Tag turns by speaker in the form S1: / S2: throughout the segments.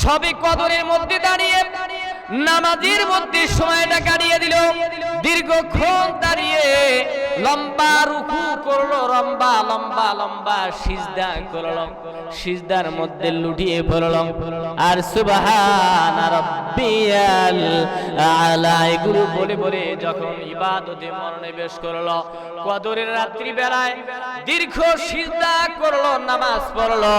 S1: সবে কদরের মধ্যে দাঁড়িয়ে নামাজের মধ্যে সময়টা কাটিয়ে দিল, দীর্ঘক্ষণ দাঁড়িয়ে লম্বা রুকু করলো, লম্বা লম্বা লম্বা সিজদা করলো, সিজদার মধ্যে লুটিয়ে পড়লো আর সুবহান রাব্বিয়াল আলা এগুলো বলে বলে যখন ইবাদতে মনোনিবেশ করলো, কদরের রাত্রি বেলায় দীর্ঘ সিজদা করলো, নামাজ পড়লো,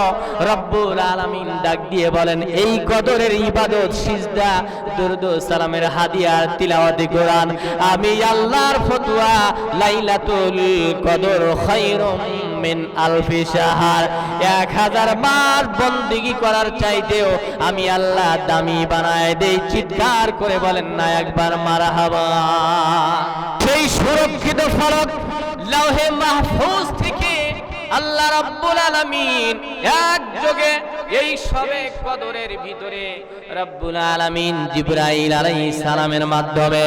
S1: রব্বুল আলামিন ডাক দিয়ে বলেন, এই কদরের ইবাদত, সিজদা, দুরূদ সালামের হাদিয়া, তিলাওয়াতে কোরআন, আমি আল্লাহর ফতোয়া, লাইলাতুল কদর খায়রুম মিন আলফি শাহর, 1000 মাস বন্দেগী করার চাইতেও আমি আল্লাহ দামি বানায় দেই। চিৎকার করে বলেন না একবার মারহাবা। সেই সুরক্ষিত ফলক লাউহে মাহফুজ থেকে আল্লাহ রাব্বুল আলামিন একযোগে এই সবে কদরের ভিতরে রাব্বুল আলামিন জিবরাইল আলাইহিস সালামের মাধ্যমে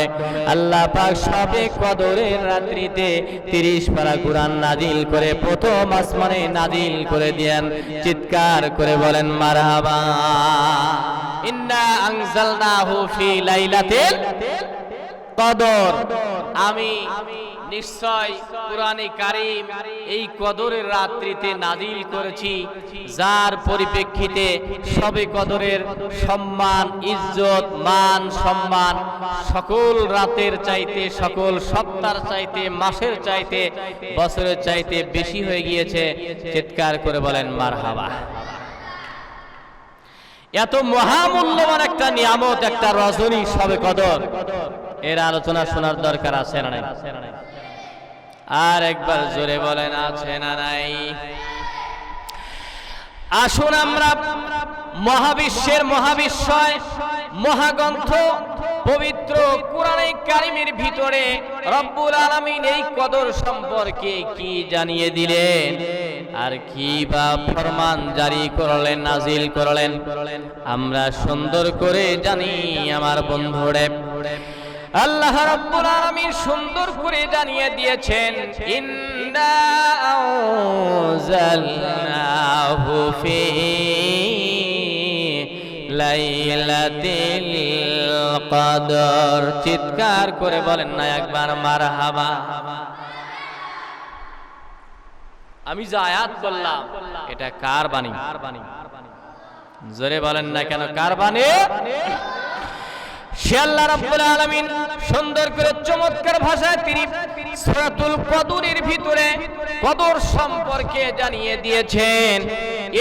S1: আল্লাহ পাক সবে কদরের রাত্রিতে 30 পারা কুরআন নাজিল করে প্রথম আসমানে নাজিল করে দেন। চিৎকার করে বলেন মারহাবা। ইন্না আনজালনাহু ফি লাইলাতিল কদর, আমি নিশ্চয় কুরআনে কারীম এই কদরের রাত্রিতে নাজিল করেছি, যার পরিপ্রেক্ষিতে সবে কদরের সম্মান, ইজ্জত, মান, সম্মান সকল রাতের চাইতে, সকল সপ্তাহের চাইতে, মাসের চাইতে, বছরের চাইতে বেশি হয়ে গিয়েছে। চিৎকার করে বলেন মারহাবা। এত মহামূল্যবান একটা নিয়ামত, একটা রজনী সবে কদর, এর আলোচনা শোনার দরকার আছে না নাই? আর একবার জোরে বলেন আছে না নাই? আসুন আমরা মহাবিশ্বের মহাবিশ্বয় মহাগ্রন্থ পবিত্র কুরআনে কারীমের ভিতরে রব্বুল আলামিন এই কদর সম্পর্কে কি জানিয়ে দিলেন আর কি বা ফরমান জারি করলেন, নাজিল করলেন, আমরা সুন্দর করে জানি আমার বন্ধুরে। আল্লাহ রাব্বুল আলামিন সুন্দর করে জানিয়ে দিয়েছেন, ইন্না আনজালনাহু ফি লাইলাতিল কদর। চিৎকার করে বলেন না একবার মারহাবা। আমি যে আয়াত বললাম এটা কার বাণী? জোরে বলেন না কেন কার বাণী? সে আল্লাহ রাব্বুল আলামিন সুন্দর করে চমৎকার ভাষায় তিনি সূরাতুল কদরের ভিতরে কদর সম্পর্কে জানিয়ে দিয়েছেন।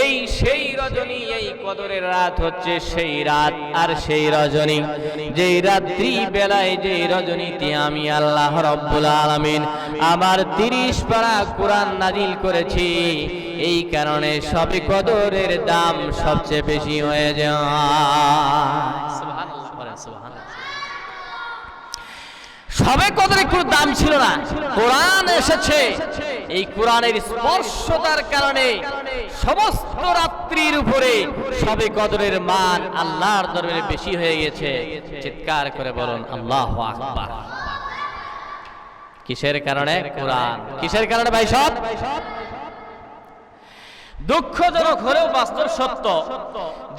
S1: এই সেই রজনী, এই কদরের রাত হচ্ছে সেই রাত আর সেই রজনী, যেই রাত্রি বেলায়, যেই রজনীতে আমি আল্লাহ রাব্বুল আলামিন আমার 30 পারা কুরআন নাজিল করেছি। এই কারণে সবে কদরের দাম সবচেয়ে বেশি হয়ে যায়। সবে কদরের কোনো দাম ছিল না, কোরআন এসেছে। এই কোরআনের স্পর্শতার কারণে সমস্ত রাত্রির উপরে সবে কদরের মান আল্লাহর দরবারে বেশি হয়ে গেছে। চিৎকার করে বলুন আল্লাহু আকবার। কিসের কারণে? কোরআন। কিসের কারণে ভাই? সব দুঃখজনক হলেও বাস্তব সত্য,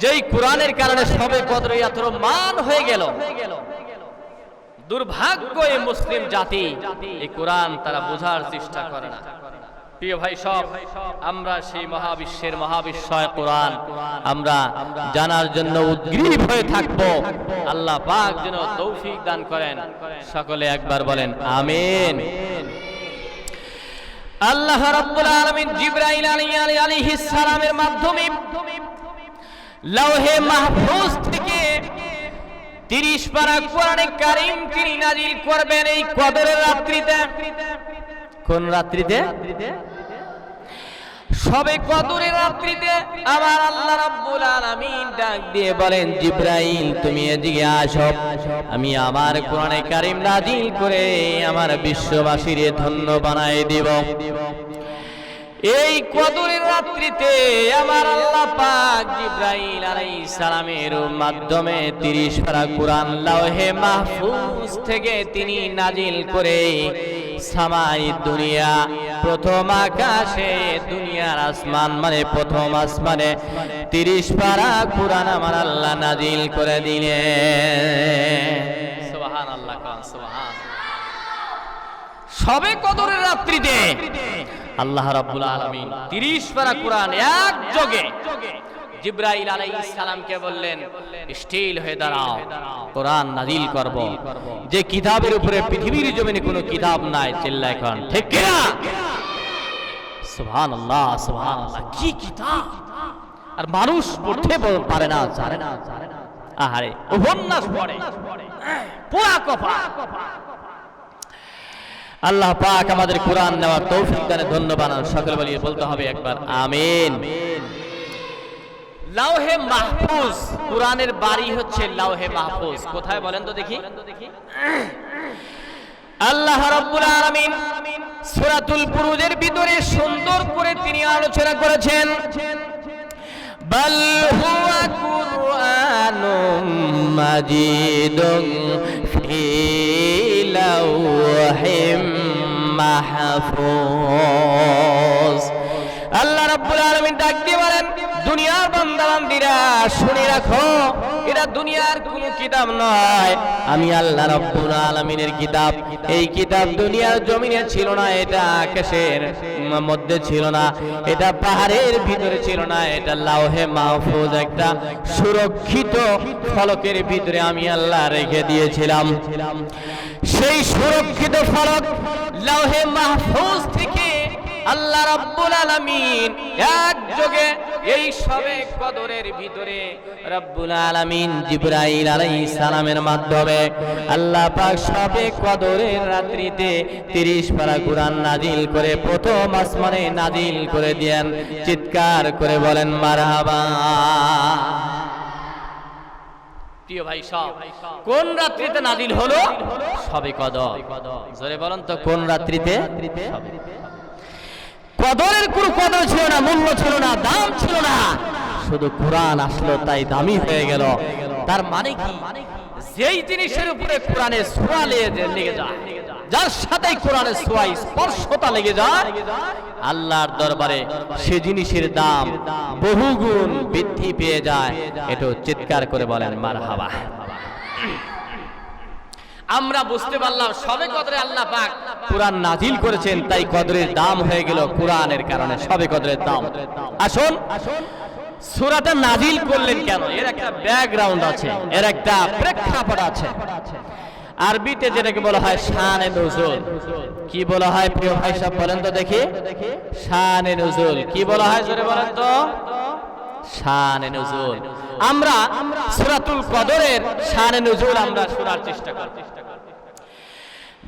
S1: যেই কোরআনের কারণে সবে কদরে এত মান হয়ে গেল। দুর্ভাগ্য এই মুসলিম জাতি, এই কোরআন তারা বোঝার চেষ্টা করে না। প্রিয় ভাই সব, আমরা সেই মহাবিশ্বের মহাবিশ্বয় কোরআন আমরা জানার জন্য উদ্গ্রীব হয়ে থাকবো। আল্লাহ পাক যেন তৌফিক দান করেন। সকলে একবার বলেন আমিন। আল্লাহ রাব্বুল আলামিন জিবরাইল আলাইহিস সালামের মাধ্যমে লাওহে মাহফুজ থেকে 30 পারা কোরআনে কারীম তিনি নাজিল করবেন এই কদরের রাত্রিতে। কোন রাত্রিতে? সবে কদরের রাত্রিতে আমার আল্লাহ রাব্বুল আলামিন ডাক দিয়ে বলেন, জিবরাইল তুমি এদিকে আসো, আমি আমার কোরআনে কারীম নাজিল করে আমার বিশ্ববাসীর ধন্য বানায় দিব। এই কদরের রাত্রিতে আমার আল্লাহ পাক জিবরাইল আলাইহিস সালামের মাধ্যমে 30 পারা কুরআন লাওহে মাহফুজ থেকে তিনি নাজিল করে সামাই দুনিয়া, প্রথম আকাশে দুনিয়ার আসমান মানে প্রথম আসমানে 30 পারা কুরআন আমার আল্লাহ নাজিল করে দিলেন। সুবহানাল্লাহ, সুবহান। সবে কদরের রাত্রিতে আল্লাহ রাব্বুল আলামিন 30 পারা কুরআন একযোগে জিবরাইল আলাইহিস সালামকে বললেন, স্টিল হয়ে দাঁড়াও, কোরআন নাজিল করব। যে কিতাবের উপরে পৃথিবীর জমিনে কোনো কিতাব নাই, চিল্লায় এখন ঠিক কি না? সুবহানাল্লাহ, সুবহানাল্লাহ। কি কিতাব! আর মানুষ পড়তে পারে না, জানে না। আহারে উপন্যাস পড়ে পুরা কপা। আল্লাহ পাক আমাদের কোরআন নেওয়ার তৌফিক দানে ধন্য বানান। সকলে বলিয়ে বলতে হবে একবার আমিন। লাউহে মাহফুজ, কোরআনের বাড়ি হচ্ছে লাউহে মাহফুজ। কোথায় বলেন তো দেখি? আল্লাহ রাব্বুল আলামিন সূরাতুল বুরুজের ভিতরে সুন্দর করে তিনি আলোচনা করেছেন, বাল হুয়া কুরআনুম মাজিদুন ফি লাওহিম মাহফুজ। আল্লাহ রাব্বুল আলামিন ডাক দিয়ে বলেন, দুনিয়ার বান্দা-বান্দীরা শুনে রাখো, এটা দুনিয়ার কোনো কিতাব নয়, আমি আল্লাহ রাব্বুল আলামিনের কিতাব। এই কিতাব দুনিয়ার জমিনে ছিল না, এটা আকাশের মধ্যে ছিল না, এটা পাহাড়ের ভিতরে ছিল না, এটা লাউহে মাহফুজ একটা সুরক্ষিত ফলকের ভিতরে আমি আল্লাহ রেখে দিয়েছিলাম। সেই সুরক্ষিত ফলক লাউহে মাহফুজ থেকে আল্লাহ রাব্বুল আলামিন একযোগে এই সবে কদরের ভিতরে রাব্বুল আলামিন জিবরাইল আলাইহিস সালামের মাধ্যমে আল্লাহ পাক সবে কদরের রাত্রিতে 30 পারা কুরআন নাজিল করে প্রথম আসমানে নাজিল করে দেন। চিৎকার করে বলেন মারহাবা। প্রিয় ভাই সব, কোন রাত্রিতে নাজিল হলো? সবে কদর। জোরে বলেন তো, কোন রাত্রিতে? কদরের কোনো কদর ছিল না, মূল্য ছিল না, দাম ছিল না, শুধু কোরআন আসলো তাই দামি হয়ে গেল। তার মানে কি? যেই জিনিসের উপরে কোরআনের ছোঁয়া লেগে যায়, যার সাথে কোরআনের ছোঁয়া স্পর্শতা লেগে যায়, আল্লাহর দরবারে সে জিনিসের দাম বহুগুণ বৃদ্ধি পেয়ে যায়। এটা চিৎকার করে বলেন মারহাবা। আমরা বুঝতে পারলাম সবে কদরে আল্লাহ পাক কোরআন নাজিল করেছেন, তাই কদরের দাম হয়ে গেল কোরআনের কারণে, সবে কদরের দাম। আসুন, সূরাটা নাজিল করলেন কেন? এর একটা ব্যাকগ্রাউন্ড আছে, এর একটা প্রেক্ষাপট আছে। আরবিতে যেটাকে বলা হয় শানে নুজুল। কি বলা হয় প্রিয় ভাই সব বলেন তো দেখি? শানে নুজুল। কি বলা হয় জোরে বলেন তো? শানে নুজুল। আমরা সূরাতুল কদরের শানে নুজুল আমরা শোনার চেষ্টা করব।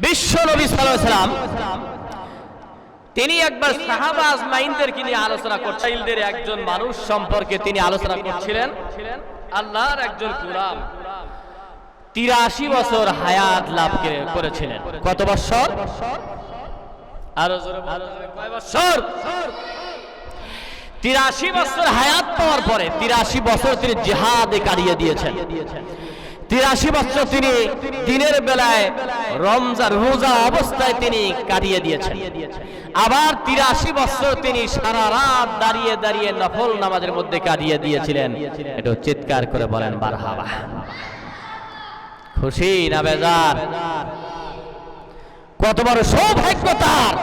S1: বিশ্ব নবী সাল্লাল্লাহু আলাইহি ওয়াসাল্লাম তিনি একবার সাহাবা আজমাইনদেরকে নিয়ে আলোচনা করছিলেন। একজন মানুষ সম্পর্কে তিনি আলোচনা করছিলেন। আল্লাহর একজন গোলাম 83 বছর হায়াত লাভ করেছিলেন। কত বছর? আরো জোরে বলেন, কয় বছর? 83 বছর হায়াত পাওয়ার পরে 83 বছর তিনি জিহাদে কাটিয়ে দিয়েছেন। 83 বছর তিনি দিনের বেলায় রমজান রোজা অবস্থায় তিনি কাটিয়ে দিয়েছেন। আবার 83 বছর তিনি সারা রাত দাঁড়িয়ে দাঁড়িয়ে নফল নামাজের মধ্যে কাটিয়ে দিয়েছিলেন। এটা চিৎকার করে বলেন মারহাবা। খুশি না বেজার? কত বড় সৌভাগ্য তার!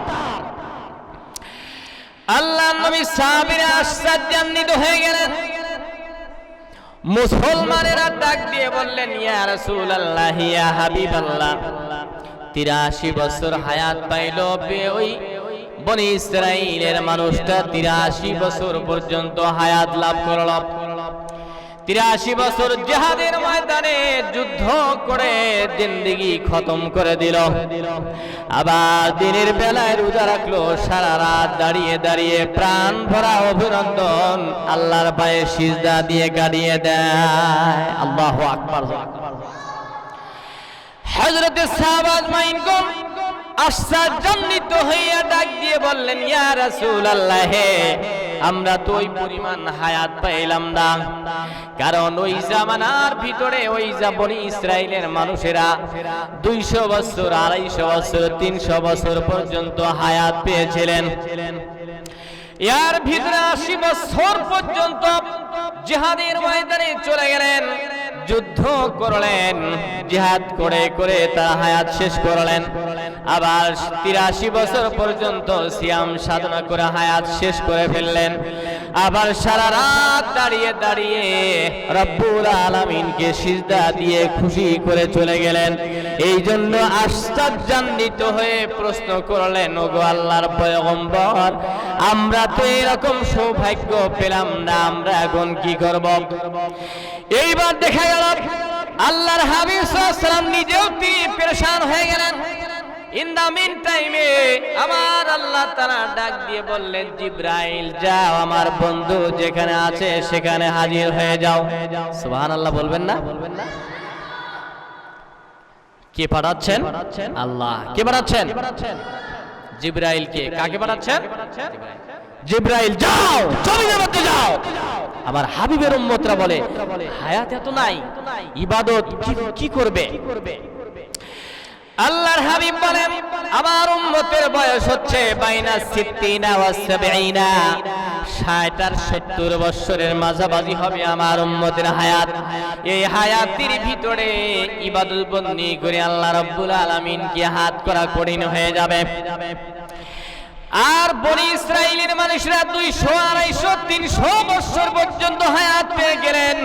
S1: আল্লাহ নবী সাহাবীরা আশ্চর্যান্বিত হয়ে গেলেন। মুসলমানেরা ডাক দিয়ে বললেন, ইয়া রাসূলুল্লাহ, ইয়া হাবিবাল্লাহ, 83 বছর হায়াত পাইল ওই বনি ইসরাইলের মানুষটা 83 বছর পর্যন্ত হায়াত লাভ করল। 83 বছর জিহাদের ময়দানে যুদ্ধ করে জিন্দেগি খতম করে দিল। আবার দিনের বেলায় রোজা রাখলো, সারা রাত দাঁড়িয়ে দাঁড়িয়ে প্রাণ ভরা অভিনন্দন আল্লাহর পায়ে সিজদা দিয়ে কাটিয়ে দেয়। আল্লাহু আকবার। হযরত সাহাবা আজমাইনগণ আশ্চর্যান্বিত হইয়া ডাক দিয়ে বললেন, ইয়া রাসূলুল্লাহ, আমরা তো ওই পরিমাণ হায়াত পাইলাম না, কারণ ওই জামানার ভিতরে ওই বনি ইসরাইলের মানুষেরা 200 বছর, 250 বছর, 300 বছর পর্যন্ত হায়াত পেয়েছিলেন। এর ভিতরে 80 বছর পর্যন্ত জিহাদের ময়দানে চলে গেলেন, যুদ্ধ করলেন, জিহাদ করে করে তার হায়াত শেষ করলেন। আবার 83 বছর পর্যন্ত সিয়াম সাধনা করে হায়াত শেষ করে ফেললেন। আবার সারা রাত দাঁড়িয়ে দাঁড়িয়ে রব্বুল আলামিনকে সিজদা দিয়ে খুশি করে চলে গেলেন। এই জন্য আশ্চর্যান্বিত হয়ে প্রশ্ন করলেন, ওগো আল্লাহর পয়গম্বর, আমরা তো এরকম সৌভাগ্য পেলাম না, আমরা এখন কি করব? এইবার দেখা গেল আল্লাহর হাবিব সাল্লাল্লাহু আলাইহি ওয়াসাল্লাম নিজেও তিনি পেরেশান হয়ে গেলেন। ইন দা মিন টাইমে আমার আল্লাহ তাআলা ডাক দিয়ে বললেন, জিবরাইল যাও, আমার বন্ধু যেখানে আছে সেখানে হাজির হয়ে যাও। সুবহানাল্লাহ বলবেন না? কে পাঠাচ্ছেন? আল্লাহ। কে পাঠাচ্ছেন? জিবরাইলকে। কাকে পাঠাচ্ছেন? জিবরাইল যাও, জমিনের মধ্যে যাও। আমার হাবিবের উম্মতরা বলে, হায়াত এত নাই, ইবাদত কি করবে? আল্লাহর হাবিব বলেন, আমার উম্মতের বয়স হচ্ছে বাইনা 60 ওয়া 70, 60 আর 70 বছরের মাঝামাঝি হবে আমার উম্মতের হায়াত। এই হায়াতের ভিতরে ইবাদত বন্দি করে আল্লাহ রাব্বুল আলামিনকে হাত করা কঠিন হয়ে যাবে। আর বনি ইসরাইলের মানুষরা 200, 250, 300 বছর পর্যন্ত হায়াত পেয়ে গেলেন।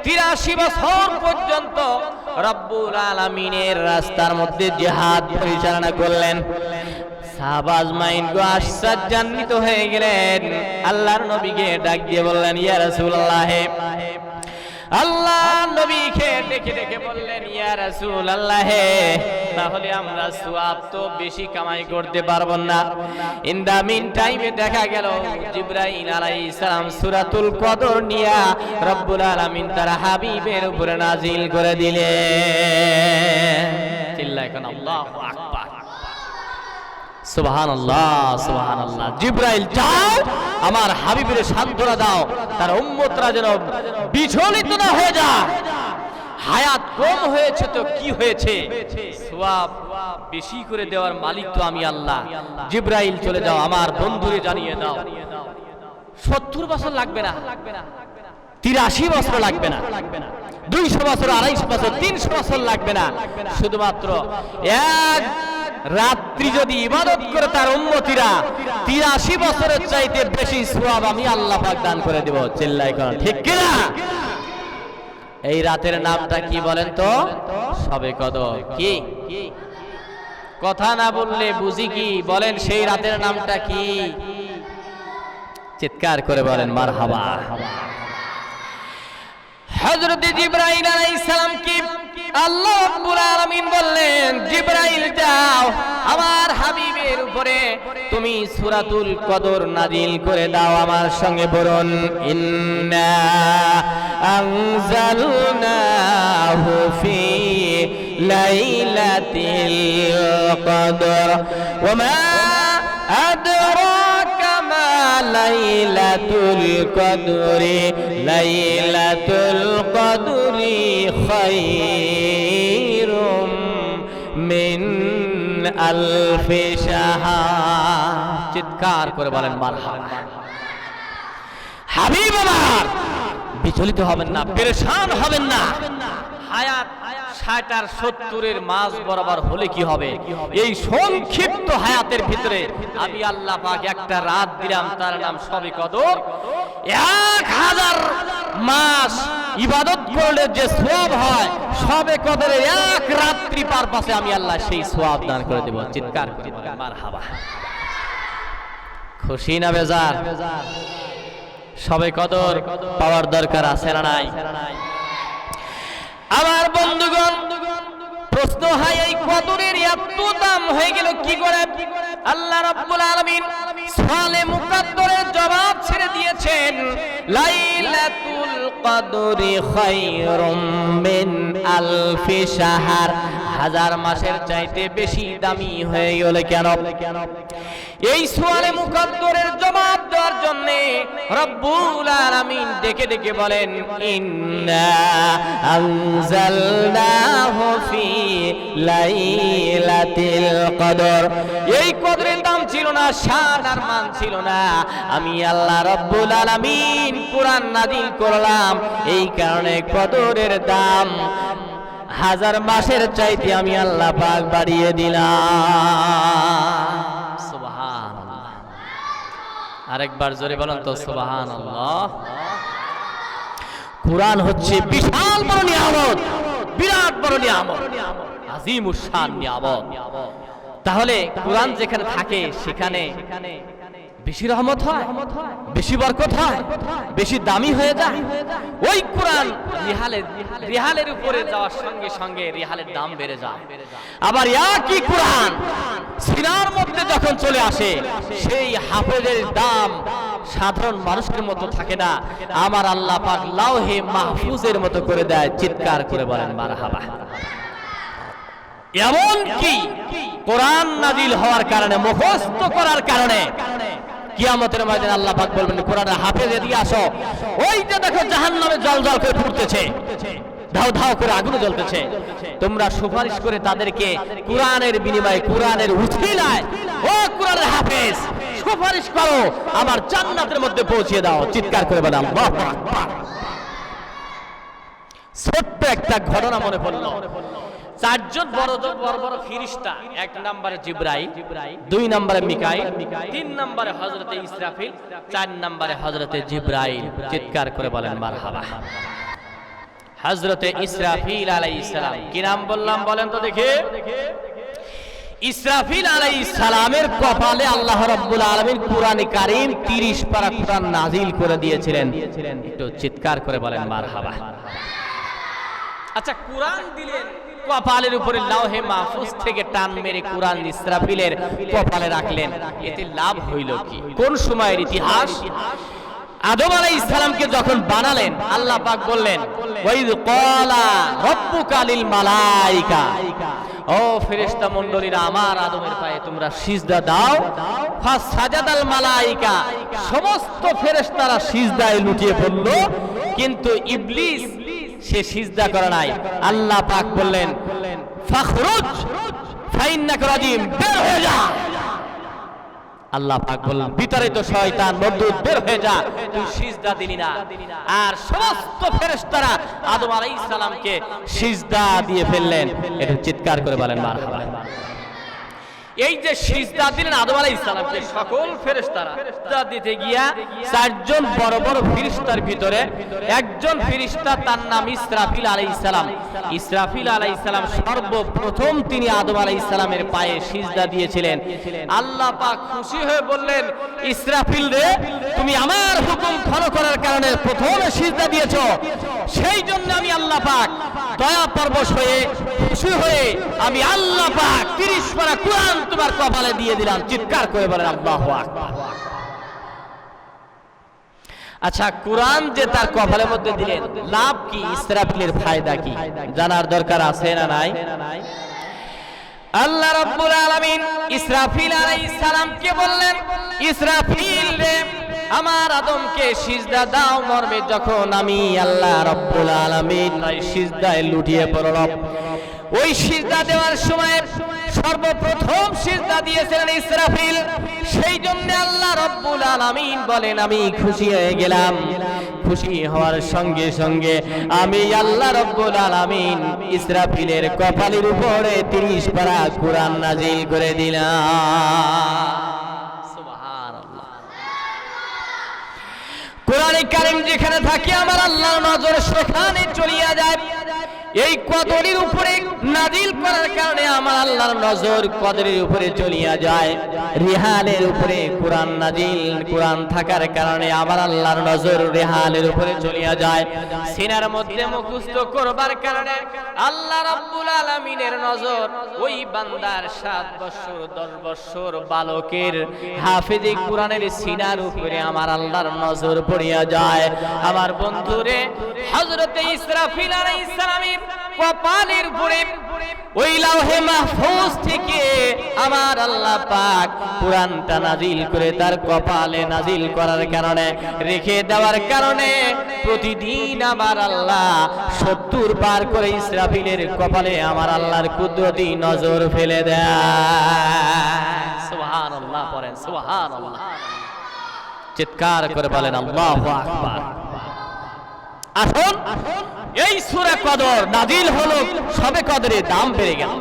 S1: 83 বছর পর্যন্ত রব্বুল আলামিনের রাস্তার মধ্যে জিহাদ পরিচালনা করলেন। সাহাবা আজমাইন গো আশ্চর্যান্বিত হয়ে গেলেন, আল্লাহর নবীকে ডাক দিয়ে বললেন, ইয়া রাসূলুল্লাহ, আল্লাহ নবীকে ডেকে ডেকে বললেন, ইয়া রাসূলুল্লাহ, তাহলে আমরা সওয়াব তো বেশি কামাই করতে পারবো না। ইন দা মিন টাইমে দেখা গেল জিবরাইল আলাইহিস সালাম সূরাতুল কদর নিয়া রব্বুল আলামিন তার হাবিবের উপরে নাজিল করে দিলেন। চিল্লায় কোন আল্লাহু আকবার, সুবহানাল্লাহ, সুবহানাল্লাহ। জিবরাইল যাও, আমার হাবিবের সান্ত্বনা দাও, তার উম্মতরা যেন বিচলিত না হয়ে যায়। হায়াত কম হয়েছে তো কি হয়েছে, সওয়াব বেশি করে দেওয়ার মালিক তো আমি আল্লাহ। জিবরাইল চলে যাও, আমার বন্ধুরে জানিয়ে দাও 70 বছর লাগবে না, 83 বছর লাগবে না, 200 বছর, 250 বছর, 300 বছর লাগবে না, শুধুমাত্র এক রাত্রি যদি ইবাদত করে তার উম্মতিরা 83 বছরের চাইতে বেশি সওয়াব আমি আল্লাহ পাক দান করে দেব। চিল্লায় কোন ঠিক কি না? এই রাতের নামটা কি বলেন তো? শবে কদর। কি কথা না বললে বুঝি কি? বলেন সেই রাতের নামটা কি? চিৎকার করে বলেন মারহাবা। হযরত জিবরাইল আলাইহিস সালাম কি আল্লাহ রাব্বুল আলামিন বললেন, জিবরাইল যাও, আমার হাবিবের উপরে তুমি সূরাতুল কদর নাজিল করে দাও। আমার সঙ্গে বলুন, ইন্না আনজালনাহু ফি লাইলাতিল কদর ওয়া মা আদরাকা মা লাইলাতুল কদরি, লাইলাতুল কদরি খায়রুম মিন আলফি শাহর। চিৎকার করে বলেন মারহাবা। হাবিব আমার, বিচলিত হবেন না, পেরেশান হবেন না। হায়াত 60 আর 70 মাঝ বরাবর হলে কি হবে? এই সংক্ষিপ্ত হায়াতের ভিতরে আমি আল্লাহ পাক একটা রাত দিলাম, তার নাম শবে কদর। 1000 মাস ইবাদত করলে যে সওয়াব হয়, শবে কদরের এক রাত্রি পার পাশে আমি আল্লাহ সেই সওয়াব দান করে দেব। চিৎকার করে মারহাবা। খুশি না বেজার? শবে কদর পাওয়ার দরকার আছে না নাই? আমার বন্ধুগণ, প্রশ্ন হয় এই কদরের এত দাম হয়ে গেল কি করে? আল্লাহ রাব্বুল আলামিন সূরা মুকাদ্দারের জবাব ছেড়ে দিয়েছেন, লাইলাতুল কদরি খায়রুম মিন আলফি শাহর। 1000 মাসের চাইতে বেশি দামি হয়ে গেল কেন? এই সুয়ালে মুকদ্দরের জবাব দেওয়ার জন্য রব্বুল আলামিন ডেকে ডেকে বলেন ইন্না আনজালনাহু ফি লাইলাতিল কদর। এই কদরের দাম ছিল না, শান আর মান ছিল না, আমি আল্লাহ রব্বুল আলামিন কুরআন নাযিল করলাম। এই কারণে কদরের দাম 1000 মাসের চাইতে আমি আল্লাহ পাক বাড়িয়ে দিলাম। সুবহানাল্লাহ। আরেকবার জোরে বলেন তো সুবহানাল্লাহ। কুরআন হচ্ছে বিশাল বড় নিয়ামত, বিরাট বড় নিয়ামত, আযীমুশ শান নিয়ামত। তাহলে কোরআন যেখানে থাকে সেখানে বেশি রহমত হয়, বেশি বরকত হয়, বেশি দামি হয়ে যায়। ওই কোরআন রিহালের উপরে যাওয়ার সঙ্গে সঙ্গে রিহালের দাম বেড়ে যায়। আবার একই কোরআন সিনার মধ্যে যখন চলে আসে সেই হাফেজের দাম সাধারণ মানুষের মতো থাকে না, আমার আল্লাহ পাক লাউহে মাহফুজের মতো করে দেয়। চিৎকার করে বলেন মারহাবা। এমন কি কোরআন নাজিল হওয়ার কারণে, মুখস্থ করার কারণে কিয়ামতের ময়দানে আল্লাহ পাক বলবেন কোরআনের হাফেজ এদিকে আসো, ওই যে দেখো জাহান্নামে জ্বলজ্বল করে ফুটতেছে, ধাও ধাও করে আগুনে জ্বলতেছে, তোমরা সুপারিশ করে তাদেরকে কোরআনের বিনিময়ে, কোরআনের উছিলায়, ও কোরআনের হাফেজ সুপারিশ করো, আমার জান্নাতের মধ্যে পৌঁছে দাও। চিৎকার করে বলেন আল্লাহু আকবার। ছোট্ট একটা ঘটনা মনে পড়ল। 4 জন বড় বড় ফেরেশতা, 1 নম্বরে জিবরাইল, 2 নম্বরে মিকাইল, 3 নম্বরে হযরতে ইসরাফিল, 4 নম্বরে হযরতে জিবরাইল। চিৎকার করে বলেন মারহাবা। হযরতে ইসরাফিল আলাইহিস সালাম, কি নাম বললাম বলেন তো দেখি? ইসরাফিল আলাইহিস সালামের কপালে আল্লাহ রাব্বুল আলামিন কুরআনে কারীম 30 পারা কুরআন নাযিল করে দিয়েছিলেন। একটু চিৎকার করে বলেন মারহাবা। আচ্ছা, কুরআন দিলেন কপালের উপরে, লাউহে মাহফুজ থেকে টান মেরে কুরআন ইসরাফিলের কপালে রাখলেন, এতে লাভ হইল কি? কোন সময়ের ইতিহাস? আদম আলাইহিস সালামকে যখন বানালেন আল্লাহ পাক বললেন ওয়াইদ ক্বালা রাব্বুকা লিল মালাইকা, ও ফেরেশতা মণ্ডলীরা আমার আদমের পায়ে তোমরা সিজদা দাও। ফাসাজাদাল মালাইকা, সমস্ত ফেরেশতারা সিজদায় লুটিয়ে পড়ল, কিন্তু ইবলিস সে সিজদা করে নাই। আল্লাহ পাক বললেন ফাখরুজ ফাইন্নাকা রাজিম, বের হয়ে যা। আল্লাহ পাক বললেন বিতাড়িত শয়তান মরদুদ, বের হয়ে যা, তুই সিজদা দিলি না। আর সমস্ত ফেরেশতারা আদম আলাইহিস সালামকে সিজদা দিয়ে ফেললেন। এটা চিৎকার করে বলেন মারহাবা। এই যে সিজদা দিলেন আদম আলাইহিস সালামকে, সকল ফেরেশতারা সিজদা দিতে গিয়া 4 জন বড় বড় ফেরেশতার ভিতরে একজন ফেরেশতা, তার নাম ইসরাফিল আলাইহিস সালাম। ইসরাফিল আলাইহিস সালাম সর্বপ্রথম তিনি আদম আলাইহিস সালামের পায়ে সিজদা দিয়েছিলেন। আল্লাহ পাক খুশি হয়ে বললেন ইসরাফিল রে, তুমি আমার হুকুম ফলো করার কারণে প্রথমে সিজদা দিয়েছো, সেই জন্য আমি আল্লাহ পাক দয়া পরবশ হয়ে, খুশি হয়ে আমি আল্লাহ পাক 30 পারা কুরআন তোমার কপালে দিয়ে দিলাম। চিৎকার করে বলেন আল্লাহু আকবার। আচ্ছা, কুরআন যে তার কপালের মধ্যে দিলেন, লাভ কি? ইসরাফিলের ফায়দা কি জানার দরকার আছে না নাই? আল্লাহ রাব্বুল আলামিন ইসরাফিল আলাইহিস সালামকে বললেন ইসরাফিল রে, আমার আদমকে সিজদা দাও মর্মে যখন আমি আল্লাহ রাব্বুল আলামিন সিজদায় লুটিয়ে পড়লাম, ওই সিজদা দেওয়ার সময় সর্বপ্রথম সিজদা দিয়েছিলেন ইসরাফিল। সেই জন্য আল্লাহ রাব্বুল আলামিন বলেন আমি খুশি হয়ে গেলাম। খুশি হওয়ার সঙ্গে সঙ্গে আমি আল্লাহ রাব্বুল আলামিন ইসরাফিলের কপালের উপরে 30 পারা কুরআন নাযিল করে দিলাম। সুবহানাল্লাহ। কোরআনে কারীম যেখানে থাকে আমার আল্লাহর নজর সেখানে চলিয়া যায়। এই কদরের উপরে নাযিল করার কারণে আমার আল্লাহর নজর কদরের উপরে চলিয়া যায়। রিহালের উপরে কোরআন নাযিল, কোরআন থাকার কারণে আমার আল্লাহর নজর রিহালের উপরে চলিয়া যায়। সিনার মধ্যে মুখস্থ করবার কারণে আল্লাহ রাব্বুল আলামিনের নজর ওই বান্দার 7 বছর 10 বছর বালকের হাফেজে কোরআনের সিনার উপরে আমার আল্লাহর নজর পড়িয়া যায়। আমার বন্ধুরে, হযরতে ইসরাফিল আলাইহিস সালামের কপালের উপরে ওই লাউহে মাহফুজ থেকে আমার আল্লাহ পাক কুরআনটা নাজিল করে তার কপালে নাজিল করার কারণে, রেখে দেওয়ার কারণে প্রতিদিন আমার আল্লাহ 70 বার করে ইসরাফিলের কপালে আমার আল্লাহর কুদরতি নজর ফেলে দেয়। সুবহানাল্লাহ পড়েন, সুবহানাল্লাহ। চিৎকার করে বলেন আল্লাহু আকবার। আসুন, এই সূরা কদর নাজিল হলো সবে কদরে, দাম বেড়ে গেল।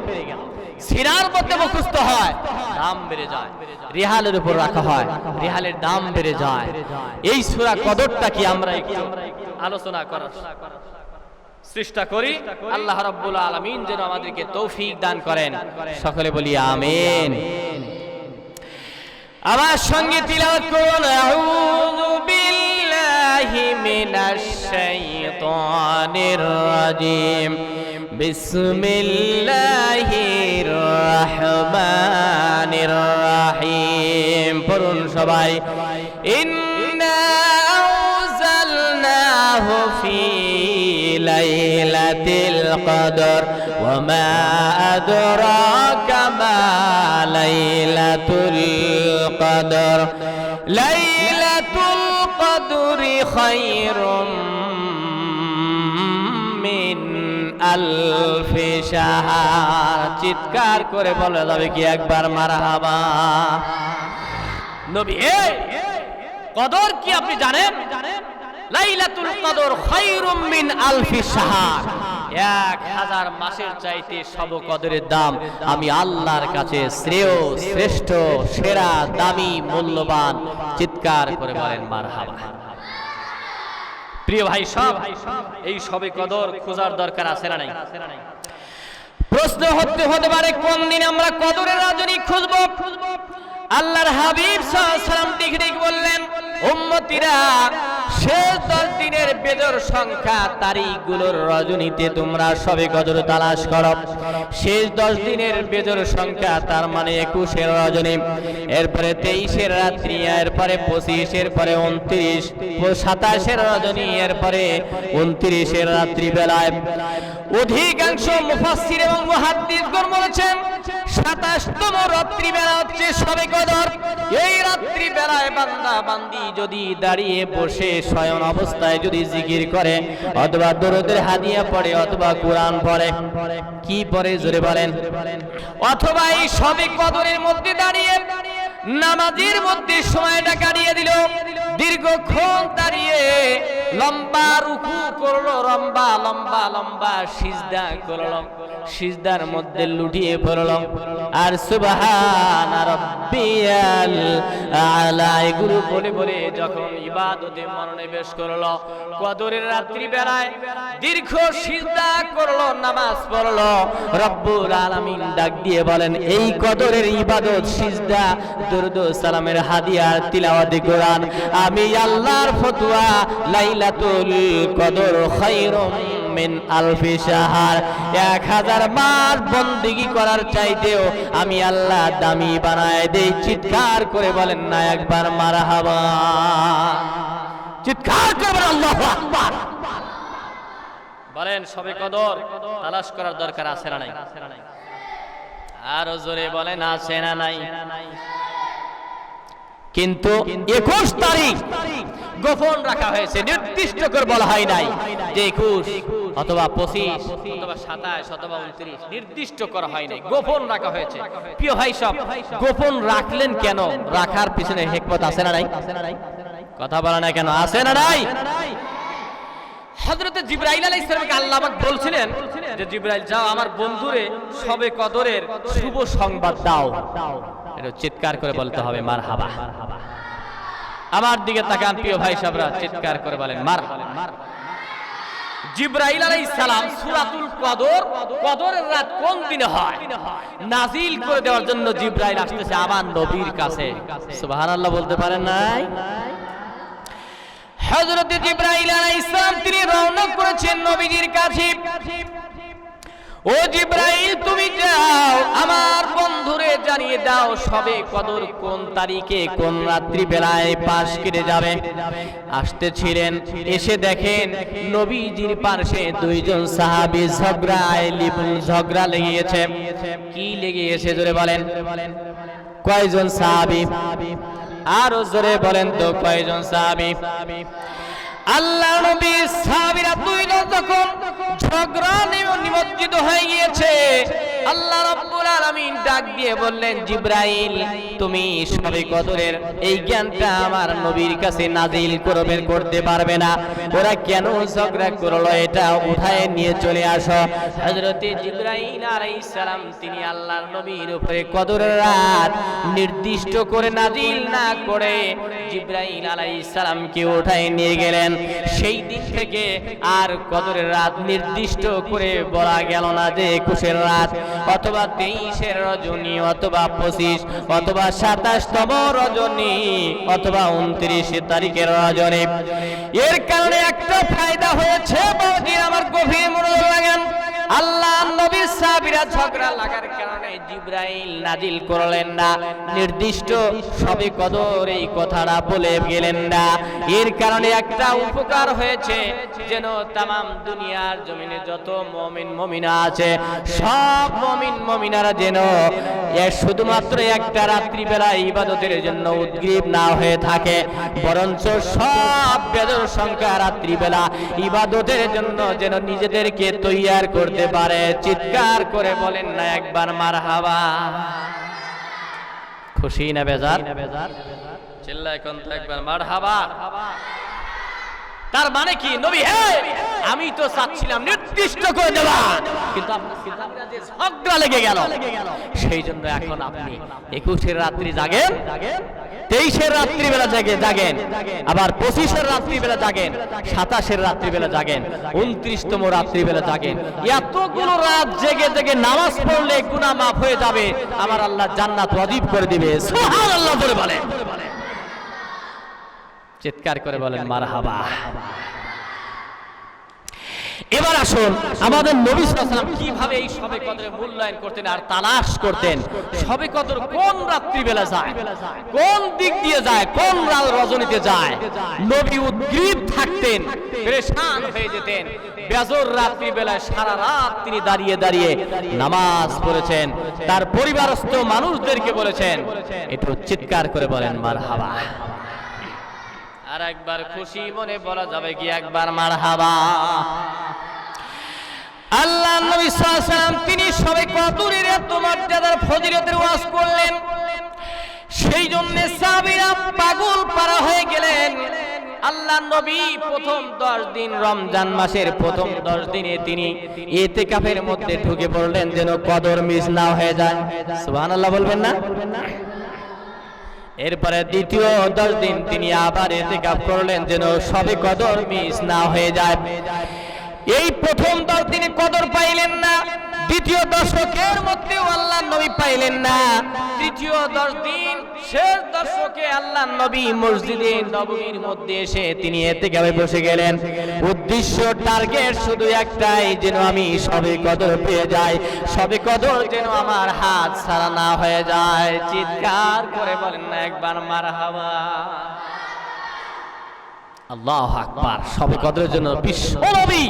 S1: সিনার মধ্যে মুখস্থ হয়, দাম বেড়ে যায়। রিহালের উপর রাখা হয়, রিহালের দাম বেড়ে যায়। এই সূরা কদরটা কি আমরা একটু আলোচনা করার চেষ্টা করি। আল্লাহ রাব্বুল আলামিন যেন আমাদেরকে তৌফিক দান করেন। সকলে বলি আমিন। আমার সঙ্গে তিলাওয়াত করুন, আউযু বিল্লাহি মিনাশ শাইতানির রাজিম, বিসমিল্লাহির রহমানির রহিম। পড়ুন সবাই। ইন্না আনজালনাহু ফি লাইলাতিল কদর ওয়া মা আদরাকা মা লাইলাতুল কদর, লাইলাতুল কদরি খায়রুম মিন আলফি শাহর। চিৎকার করে বলা যাবে কি একবার মারহাবা। নবী, কদর কি আপনি জানেন? লাইলাতুল কদর খায়রুম মিন আলফি শাহর, 1000 মাসের চাইতে সব কদরের দাম আমি আল্লাহর কাছে শ্রেয়, শ্রেষ্ঠ, সেরা, দামি, মূল্যবান। চিৎকার করে বলেন মারহাবা। প্রিয় ভাই সব, এই সবে কদর খোঁজার দরকার আছে না নাই? প্রশ্ন হতে পারে কোন দিন আমরা কদরের রজনী খুঁজব? আল্লাহর হাবিব সাল্লাল্লাহু আলাইহি ওয়াসাল্লাম ঠিক বললেন, উম্মতিরা শেষ 10 দিনের বেজর সংখ্যা তারিখগুলোর রজনীতে তোমরা সবে কদর তালাশ করো। শেষ 10 দিনের বেজর সংখ্যা তার মানে 21-এর রজনী, এরপরে 23-এর রাত্রি, এরপরে 25, এরপরে 29, 27-এর রজনী, এরপরে 29-এর রাত্রি বেলায়। অধিকাংশ মুফাসসির এবং মুহাদ্দিসগণ বলেছেন 27তম রাত্রি বেলা হচ্ছে সবে কদর। এই রাত্রি বেলায় বান্দা বান্দি যদি দাঁড়িয়ে বসে শয়ন অবস্থায় যদি জিকির করে, অথবা দরুদের হাদিয়া পড়ে, অথবা কোরআন পড়ে, কি পড়ে জোরে বলেন, অথবা এই সবে কদরের মধ্যে দাঁড়িয়ে নামাজের মধ্যে সময়টা কাটিয়ে দিল, দীর্ঘক্ষণ দাঁড়িয়ে লম্বা রুকু করলো, লম্বা লম্বা লম্বা সিজদা করলো, সিজদার মধ্যে লুটিয়ে পড়ল, আর সুবহান রাব্বিয়াল আলা এগুলো বলে বলে যখন ইবাদতে মনোনিবেশ করলো, কদরের রাত্রি বেলায় দীর্ঘ সিজদা করলো, নামাজ পড়লো, রব্বুল আলামিন ডাক দিয়ে বলেন, এই কদরের ইবাদত, সিজদা, দরুদ ও সালামের হাদিয়া, তিলাওয়াত কোরআন, আমি আল্লাহর ফতোয়া, লাইলাতুল কদর খায়রুম মিন আলফি শাহর, 1000 মাস বন্দেগী করার চাইতেও আমি আল্লাহ দামি বানায় দেই। চিৎকার করে বলেন না একবার মারহাবা। চিৎকার করে বলেন আল্লাহু আকবার। বলেন সবে কদর তালাশ করার দরকার আছে না নাই? আরো জোরে বলেন আছে না নাই? কিন্তু 21 তারিখ গোপন রাখা হয়েছে, নির্দিষ্ট করে বলা হয় নাই যে 21 অথবা 25 অথবা 27 অথবা 29, নির্দিষ্ট করা হয় নাই, গোপন রাখা হয়েছে। প্রিয় ভাই সব, গোপন রাখলেন কেন? রাখার পিছনে হিকমত আছে না নাই? কথা বলা না কেন? আছে না নাই? হযরত জিবরাইল আলাইহিস সালামকে আল্লাহ পাক বলছিলেন যে জিবরাইল যাও আমার বন্ধুরে সবে কদরের শুভ সংবাদ দাও। এটা চিৎকার করে বলতে হবে মারহাবা। আমার দিকে তাকান প্রিয় ভাই সাবরা, চিৎকার করে বলেন মারহাবা। জিবরাইল আলাইহিস সালাম সূরাতুল কদর, কদরের রাত কোন দিনে হয়, নাজিল করে দেওয়ার জন্য জিবরাইল আসতেছে আমার নবীর কাছে। সুবহানাল্লাহ বলতে পারেন নাই? হযরত জিবরাইল আলাইহিস সালাম তিনি রওনা করেছেন নবীজির কাছে। ও জিব্রাইল তুমি যাও আমার বন্ধুরে জানিয়ে দাও সবে কদর কোন তারিখে কোন রাত্রি বেলায় পাশ কেটে যাবে। আসতেছিলেন, এসে দেখেন নবীজির পাশে দুইজন সাহাবী ঝগড়া লেগেছে। কি লেগেছে জোরে বলেন? কয়জন সাহাবী? আরো জোরে বলেন তো কয়জন সাহাবী? আল্লাহ নবী সাহাবীরা দুইজন যখন ঝগড়া নিমজ্জিত হয়ে গিয়েছে, আল্লাহ রাব্বুল আলামিন ডাক দিয়ে বললেন, জিব্রাইল তুমি সবে কদরের এই জ্ঞানটা আমার নবীর কাছে নাজিল করতে পারবে না? ওরা কেন ঝগড়া করলো এটা উঠায় নিয়ে চলে আসো। হযরত জিব্রাইল আলাইহিস সালাম তিনি আল্লাহর নবীর উপরে কদরের রাত নির্দিষ্ট করে নাজিল না করে জিব্রাইল আলাইহিস সালামকে উঠায় নিয়ে গেলেন। সেই দিন থেকে আর কদরের রাত নির্দিষ্ট করে বলা গেল না যে 21 রাত অথবা 23 রজনী অথবা 25 অথবা 27তম রজনী অথবা 29 তারিখের রজনী। এর কারণে একটা ফায়দা হয়েছে, বৌদি আমার গভীর মনোযোগ লাগান। আল্লাহ নবী সাহাবীরা ঝগড়া লাগার কারণে জিব্রাইল নাজিল করলেন না, নির্দিষ্ট সবে কদর এই কথাটা বলে গেলেন না। এর কারণে একটা উপকার হয়েছে, যেন তামাম দুনিয়ার জমিনে যত মুমিন মুমিনা আছে সব মুমিন মুমিনারা যেন শুধুমাত্র একটা রাত্রি বেলা ইবাদতের জন্য উদ্গ্রীব না হয়ে থাকে, বরঞ্চ সব বেজর সংখ্যা রাত্রি বেলা ইবাদতের জন্য যেন নিজেদেরকে তৈয়ার করতে পারে। চিৎকার করে বলেন না একবার মারহাবা। খুশি না বেজার? চিল্লায় কোন তো একবার মারহাবা। তার মানে কি নবী আমি তো চাচ্ছিলাম নির্দিষ্ট করে দেওয়া, কিন্তু আপনারা যে ঝগড়া লেগে গেল সেই জন্য এখন আপনি 21 রাত্রি জাগেন, 23 রাত্রি বেলা জাগেন, আবার 25 রাত্রি বেলা জাগেন, 27 রাত্রি বেলা জাগেন, 29তম রাত্রি বেলা জাগেন। এতগুলো রাত জেগে জেগে নামাজ পড়লে গুনাহ মাফ হয়ে যাবে, আমার আল্লাহ জান্নাত ওয়াজিব করে দিবে। সুবহানাল্লাহ বলে বলেন, চিৎকার করে বলেন মারহাবা। এবার আসুন আমাদের নবী সাল্লাল্লাহু আলাইহি ওয়াসাল্লাম কিভাবে এই শবে কদরের মূল্যায়ন করতেন আর তালাশ করতেন। শবে কদর কোন রাত্রি বেলা যায়, কোন দিক দিয়ে যায়, কোন রজনীতে যায়। নবী উদ্গ্রীব থাকতেন, পেরেশান হয়ে যেতেন। বেজর রাত্রি বেলায় সারা রাত তিনি দাঁড়িয়ে দাঁড়িয়ে নামাজ পড়েছেন, তার পরিবারস্থ মানুষদেরকে বলেছেন। একটু চিৎকার করে বলেন মারহাবা। আর একবার খুশি মনে বলা যাবে কি একবার মারহাবা। আল্লাহ নবী সাল্লাল্লাহু আলাইহি ওয়াসাল্লাম তিনি সবে কদরের এত মর্যাদার ফজিলতের ওয়াজ করলেন, সেই জন্য সাহাবীরা পাগল পারা হয়ে গেলেন। আল্লাহ নবী প্রথম 10 দিন রমজান মাসের প্রথম 10 দিনে তিনি ইতিকাফের মধ্যে ঢুকে পড়লেন যেন কদর মিস না হয়ে যায়। সুবহানাল্লাহ বলবেন না? এরপরে দ্বিতীয় 10 দিন তিনি আবার ইতিকাফ করলেন যেন সবে কদর মিস না হয়ে যায়। এই প্রথম 10 দিনে কদর পাইলেন না, দ্বিতীয় দশকের মধ্যেও আল্লাহ নবী পাইলেন না। তৃতীয় 10 দিন শেষ দশকে আল্লাহ নবী মসজিদে নববীর মধ্যে এসে তিনি ইতিকাফে বসে গেলেন। উদ্দেশ্য টার্গেট শুধু একটাই, যেন আমি সবে কদর পেয়ে যাই, সবে কদর যেন আমার হাত ছাড়া না হয়ে যায়। চিৎকার করে বলেন না একবার মারহাবা। আল্লাহু আকবার। সবে কদরের জন্য বিশ্ব নবী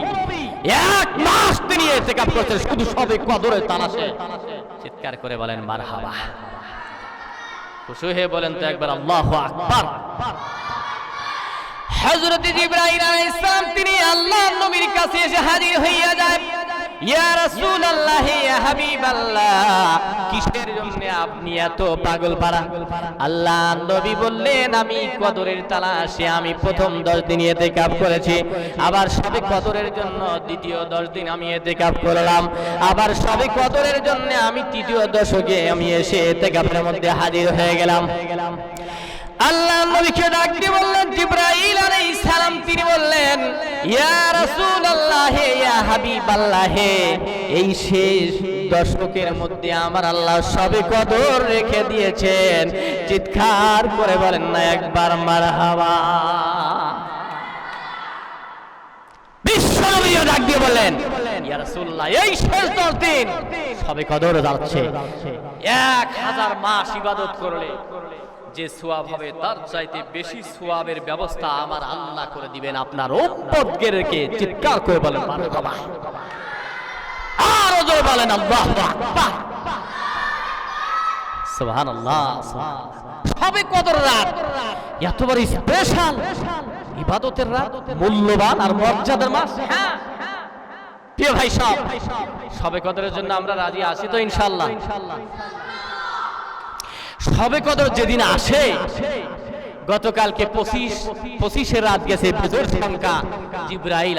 S1: 1 মাস তিনি ইতিকাফ করতেন শুধু সবে কদরের তালাশে। চিৎকার করে বলেন মারহাবা। খুশি হয়ে বলেন তো একবার আল্লাহু আকবার। হযরত জিবরাইল আলাইহিস সালাম তিনি আল্লাহর নবীর কাছে এসে হাজির হইয়া যায়। ইয়া রাসূলুল্লাহ, ইয়া হাবিবাল্লাহ, কিসের জন্য আপনি এত পাগল পারা? আল্লাহ নবী বললেন, আমি কদরের তালাশে আমি প্রথম 10 দিন ইতিকাফ করেছি, আবার সবে কদরের জন্য দ্বিতীয় 10 দিন আমি ইতিকাফ করলাম, আবার সবে কদরের জন্য আমি তৃতীয় দশকে আমি এসে ইতিকাফের মধ্যে হাজির হয়ে গেলাম। আল্লাহ নবীকে ডাক দিয়ে বললেন, জিবরাইল আলাইহিস সালাম তিনি বললেন, ইয়া রাসূলুল্লাহ, ইয়া হাবিবাল্লাহ, এই শেষ দশকের মধ্যে আমার আল্লাহ সবে কদর রেখে দিয়েছেন। চিৎকার করে বলেন না একবার মারহাবা। বিশ্বনবী ডাক দিয়ে বললেন, ইয়া ইয়া রাসূলুল্লাহ এই শেষ 10 দিন সবে কদর যাচ্ছে 1000 মাস ইবাদত করলে যে সওয়াব হবে তার চাইতে বেশি সওয়াবের ব্যবস্থা আমার আল্লাহ করে দিবেন আপনার উম্মতদেরকে চিৎকার করে বলেন মারহাবা আর জোরে বলেন আল্লাহু আকবার সুবহানাল্লাহ সবে কদর রাত এত বড় স্পেশাল ইবাদতের রাত মূল্যবান আর মর্যাদার মাস হ্যাঁ প্রিয় ভাই সব সবে কদরের জন্য আমরা রাজি আছি তো ইনশাআল্লাহ সবে কদর যেদিন আসে গতকালকে 25 রাত গেছে বেজোর সংখ্যা জিবরাইল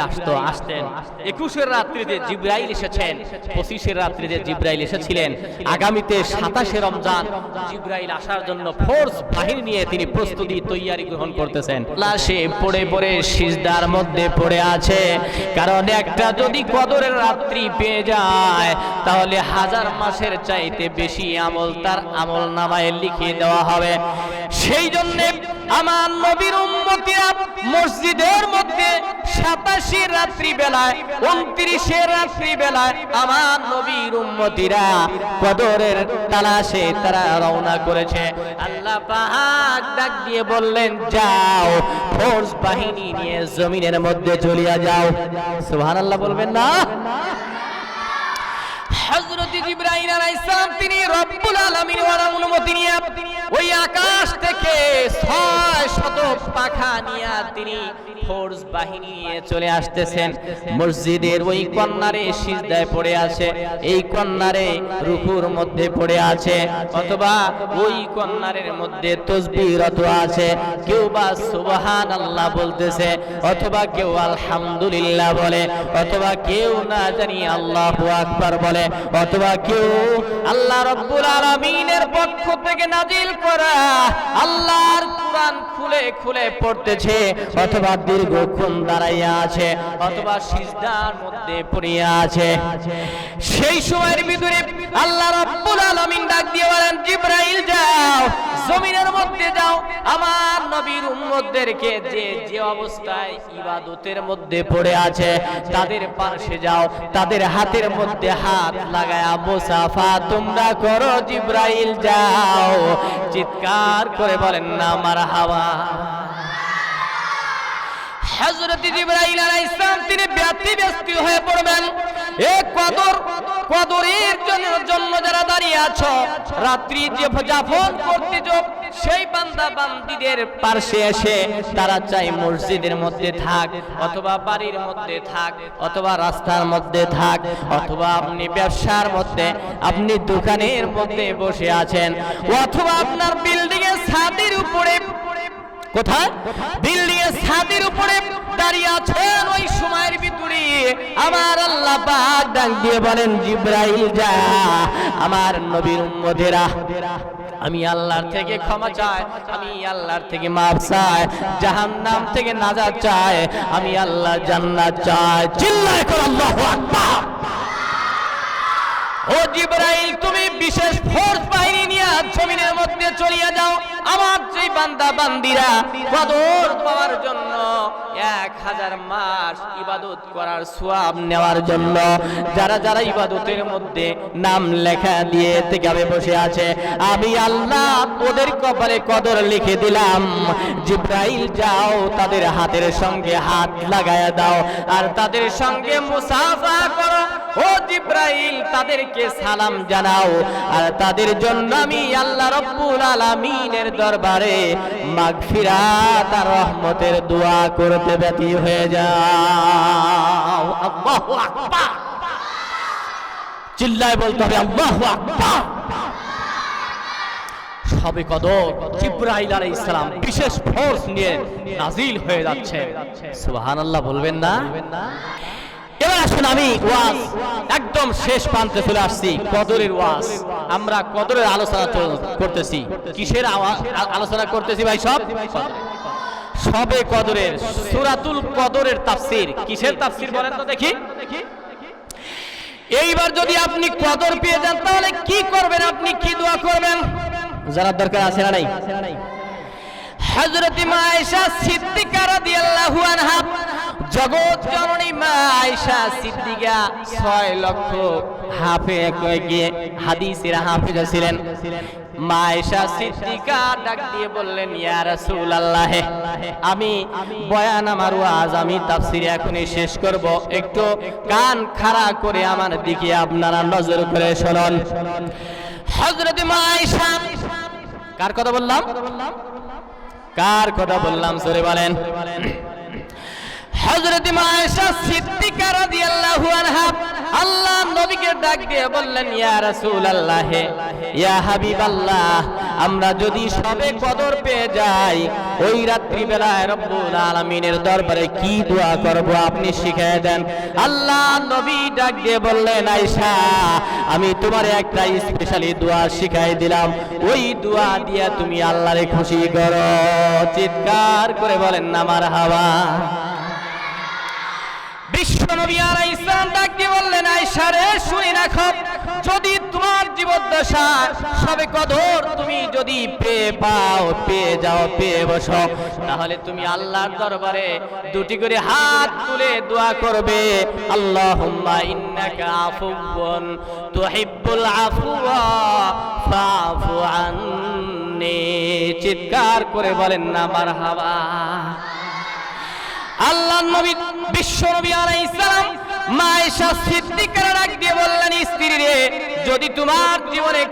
S1: আসতেন 21 রাত্রিতে জিবরাইল এসেছেন 25 রাত্রিতে জিবরাইল এসেছিলেন আগামীতে 27 রমজান জিবরাইল আসার জন্য ফোর্স বাহিনী নিয়ে তিনি প্রস্তুতি তৈয়ারি গ্রহণ করতেছেন লাশে পড়ে পড়ে সিজদার মধ্যে পড়ে আছে কারণ একটা যদি কদরের রাত্রি পেয়ে যায় তাহলে 1000 মাসের চাইতে বেশি আমল তার আমল নামায় লিখে দেওয়া হবে সেই জন্য আমার নবীর উম্মতিরা মসজিদের মধ্যে 27 রাত্রি বেলায় 29 রাত্রি বেলায় আমার নবীর উম্মতিরা কদরের তালাশে তারা রওনা করেছে আল্লাহ পাক ডাক দিয়ে বললেন যাও ফোর্স বাহিনী নিয়ে জমিনের মধ্যে চলিয়া যাও সুবহানাল্লাহ বলবেন না হযরত জিবরাইল আলাইহিস সালাম তিনি রব্বুল আলামিনের অনুমতি নিয়ে ওই আকাশ থেকে 600 পাখা নিয়ে তিনি ফোর্স বাহিনী নিয়ে চলে আসতেছেন মসজিদের ওই কর্নারে সিজদায় পড়ে আছে এই কর্নারে রুকুর মধ্যে পড়ে আছে অথবা ওই কর্নারের মধ্যে তাসবিহরত আছে কেউ বা সুবহানাল্লাহ বলতেছে অথবা কেউ আলহামদুলিল্লাহ বলে অথবা কেউ না জানি আল্লাহু আকবার বলে অথবা কেউ আল্লাহ রাব্বুল আলামিনের পক্ষ থেকে নাজিল করা আল্লাহর কুরআন খুলে খুলে পড়তেছে অথবা দীর্ঘক্ষণ দাঁড়াইয়া আছে অথবা সিজদার মধ্যে পড়িয়া আছে সেই সময়ের ভিতরে আল্লাহ রাব্বুল আলামিন ডাক দিয়ে বলেন জিবরাইল যাও জমিনের মধ্যে যাও আমার নবীর উম্মতদেরকে যে অবস্থায় ইবাদতের মধ্যে পড়ে আছে তাদের পাশে যাও তাদের হাতের মধ্যে হাত লাগায়া মুসাফা তোমরা করো জিবরাইল যাও চিৎকার করে বলেন না মারহাবা হযরত জিবরাইল আলাইহিস সালাম তিনি ব্যস্ত হয়ে পড়বেন এ কদরের জন্য যারা দাঁড়িয়ে আছো রাত্রি যে যাপন করতেছো সেই বান্দা বান্দীদের পাশে এসে তারা চাই মসজিদের মধ্যে থাক অথবা বাড়ির মধ্যে থাক অথবা রাস্তার মধ্যে থাক অথবা আপনি ব্যবসার মধ্যে আপনি দোকানের মধ্যে বসে আছেন অথবা আপনার বিল্ডিং এর ছাদের উপরে কোথায় বিল্ডিং এর ছাদের উপরে দাঁড়িয়ে আছেন ওই সময়ের ভিতরে আমার আল্লাহ পাক ডাক দিয়ে বলেন জিবরাইল যা আমার নবীর উম্মতেরা আমি আল্লাহর থেকে ক্ষমা চাই আমি আল্লাহর থেকে মাফ চাই জাহান্নাম থেকে নাজাত চাই আমি আল্লাহ জান্নাত চাই চিল্লায় করে আল্লাহু আকবার ও জিবরাইল তুমি বিশেষ ফোর্স বাহিনী নিয়ে জমিনের মধ্যে চলিয়া যাও আমার যে বান্দা বান্দিরা কদর পাওয়ার জন্য 1000 মাস ইবাদত করার সওয়াব নেওয়ার জন্য যারা যারা ইবাদতের মধ্যে নাম লেখা দিয়ে থেকে বসে আছে আমি আল্লাহ ওদের কপালে কদর লিখে দিলাম জিবরাইল যাও তাদের হাতের সঙ্গে হাত লাগায়া দাও আর তাদের সঙ্গে মুসাফা করো ও জিবরাইল তাদেরকে সালাম জানাও আর তাদের জন্য আমি আল্লাহ রাব্বুল আলামিনের দরবারে মাগফিরাত আর রহমতের দোয়া করতে ব্যতি হয়ে যাও আল্লাহু আকবার চিল্লায় বলতে হবে আল্লাহু আকবার সবে কদর জিবরাইল আলাইহিস সালাম বিশেষ ফোর্স নিয়ে নাজিল হয়ে যাচ্ছে সুবহানাল্লাহ বলবেন না এবার আসুন আমি ওয়াজ একদম শেষ প্রান্তে চলে আসছি কদরের ওয়াজ আমরা কদরের আলোচনা করতেছি কিসের আলোচনা করতেছি ভাই সবে কদরের সূরাতুল কদরের তাফসীর কিসের তাফসীর বলেন তো দেখি এইবার যদি আপনি কদর পেয়ে যান তাহলে কি করবেন আপনি কি দোয়া করবেন জানার দরকার আছে না নাই হযরত আয়েশা সিদ্দিকা রাদিয়াল্লাহু আনহা জগৎ জননী মা আয়েশা সিদ্দিকা 6 লক্ষ হাদিসের হাফেজা ছিলেন। মা আয়েশা সিদ্দিকা ডাক দিয়ে বললেন, ইয়া রাসূলুল্লাহ, আমি বয়ান আমার ওয়াজ আমি তাফসীর এখনই শেষ করব, একটু কান খাড়া করে আমার দিকে আপনারা নজর করে শুনুন। হযরত মা আয়েশা, কার কথা বললাম? কার কথা বললাম জোরে বলেন। হযরত মা আয়েশা সিদ্দিকা রাদিয়াল্লাহু আনহা আল্লাহ নবীকে ডাক দিয়ে বললেন, ইয়া রাসূলুল্লাহ, ইয়া হাবিবাল্লাহ, আমরা যদি সবে কদর পেয়ে যাই ওই রাত্রি বেলায় রব্বুল আলামিনের দরবারে কি দোয়া করব আপনি শিখিয়ে দেন। আল্লাহ নবী ডাক দিয়ে বললেন, আয়েশা, আমি তোমার একটা স্পেশালি দোয়া শিখাই দিলাম, ওই দোয়া দিয়া তুমি আল্লাহরে খুশি করো। চিৎকার করে বলেন না মারহাবা। বিশ্বনবী আলাইহিস সালাম ডাক দিয়ে বললেন, আয়েশা রে, শুনে রাখো, যদি তোমার জীবদ্দশা সবে কদর তুমি যদি পেয়ে যাও, পেয়ে বসো, তাহলে তুমি আল্লাহর দরবারে দুটি করে হাত তুলে দোয়া করবে, আল্লাহুম্মা ইন্নাকা আফুওয়ান তুহিব্বুল আফওয়া ফাফু আন্নি। চিৎকার করে বলেন না মারহাবা। আল্লাহ নবী বিশ্ব নবী আলাইহিস সালাম মা আয়েশা সিদ্দিকার ডাক দিয়ে বললেন, স্ত্রী রে, যদি তোমার জীবনে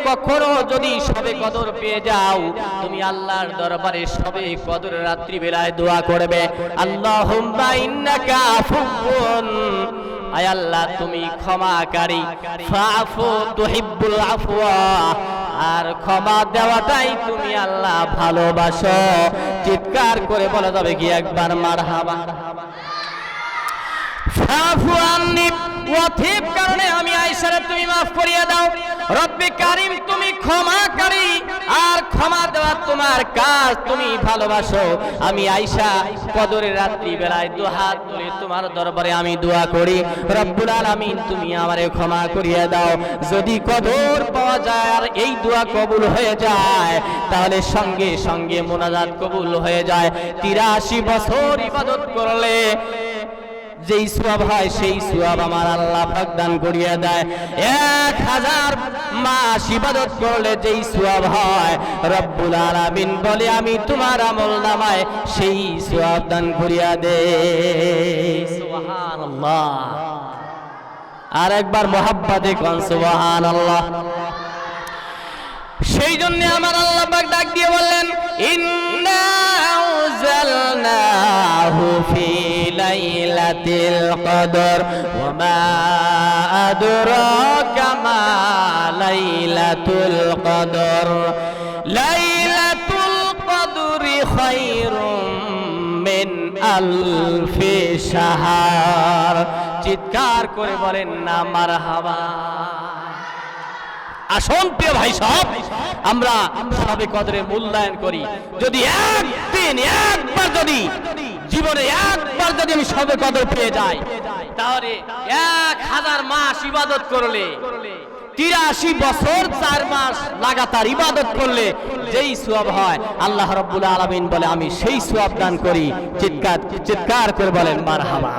S1: কখনো যদি সবে কদর পেয়ে যাও, তুমি আল্লাহর দরবারে সবে কদর রাত্রি বেলায় দোয়া করবে, আল্লাহুম্মা ইন্নাকা আফুওয়ান, আয় আল্লাহ তুমি ক্ষমাকারী, ফাফু তুহিব্বুল আফওয়া, আর ক্ষমা দেওয়াটাই তুমি আল্লাহ ভালোবাসো। চিৎকার করে বলা যাবে কি একবার মারহাবা। ফাফু আন্নি, ওয়াথিব কারণে আমি আয়েশারে তুমি মাফ করিয়ে দাও। রব্বে কারীম, তুমি ক্ষমাকারী, আর ক্ষমা দেওয়া তোমার কাজ, তুমি ভালোবাসো। আমি আয়েশা কদরের রাত্রি বেলায় দু হাত তুলে তোমার দরবারে আমি দোয়া করি, রব্বুল আলামিন তুমি আমারে ক্ষমা করিয়ে দাও। যদি কদর পাওয়া যায় আর এই দোয়া কবুল হয়ে যায়, তাহলে সঙ্গে সঙ্গে মুনাজাত কবুল হয়ে যায়। 83 বছর ইবাদত করলে যেই সওয়াব হয় সেই সওয়াব আমার আল্লাহ পাক দান করিয়ে দেয়। 1000 মাস ইবাদত করলে যেই সওয়াব হয় রব্বুল আলামিন বলে আমি তোমার আমলনামায় সেই সওয়াব দান করিয়া দেই। সুবহানাল্লাহ। আর একবার মুহাব্বতে কোন সুবহানাল্লাহ। সেই জন্য আমার আল্লাহ পাক ডাক দিয়ে বললেন, ইন্না আনজালনাহু ফি লাইলাতিল কদর ওয়া মা আদরাকা মা লাইলাতুল কদর লাইলাতুল কদরি খায়রুম মিন আলফি শাহর। চিৎকার করে বলেন না মারহাবা। আসুন প্রিয় ভাই সব, আমরা সবে কদরে মূল্যায়ন করি। যদি একবার যদি জীবনে একবার যদি আমি সবে কদর পেয়ে যাই, তাহলে 1000 মাস ইবাদত করলে, 83 বছর 4 মাস লাগাতার ইবাদত করলে যেই সওয়াব হয় আল্লাহ রাব্বুল আলামিন বলে আমি সেই সওয়াব দান করি। চিৎকার করে বলেন মারহাবা।